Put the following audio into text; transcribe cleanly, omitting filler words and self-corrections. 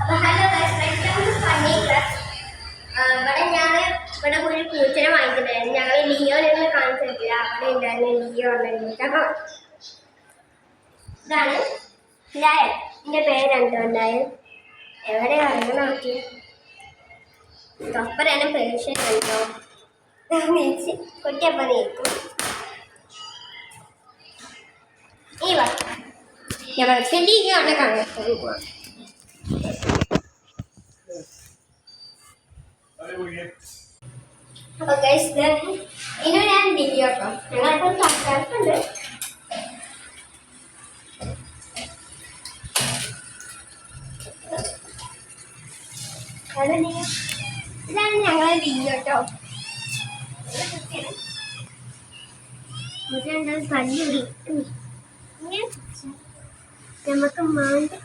അപ്പൊ hello funny class. ഇവിടെ ഒരു പൂച്ചനെ വാങ്ങിച്ചിട്ടുണ്ടായിരുന്നു. ഞങ്ങൾ ലിയോ ഞങ്ങൾ കാണിച്ചിട്ടില്ല. അവിടെ ഉണ്ടായിരുന്നു ലിയോ ഉണ്ടായിരുന്നു. അപ്പൊ ഇതാണ് ലയൻ. എന്റെ പേരുണ്ടോ ലയൻ? എവിടെ അറിയാൻ നോക്കി തൊപ്പരാണ് പേർഷ്യൻ ഉണ്ടോ കുട്ടിയപ്പ നീക്കും. ഈ ഞങ്ങൾ ചെല്ലിയാണ് കാണാൻ പോവാ. അപ്പൊ ഗൈസ് ഇനി ഞാൻ ലിയോ കേട്ടോ. ഞങ്ങളിപ്പോൾ സംസാരിക്കുന്നുണ്ട്. ഇതാണ് ഞങ്ങളെ ലിയോ കേട്ടോ. പല്ല് നമുക്ക് മാണ്ട്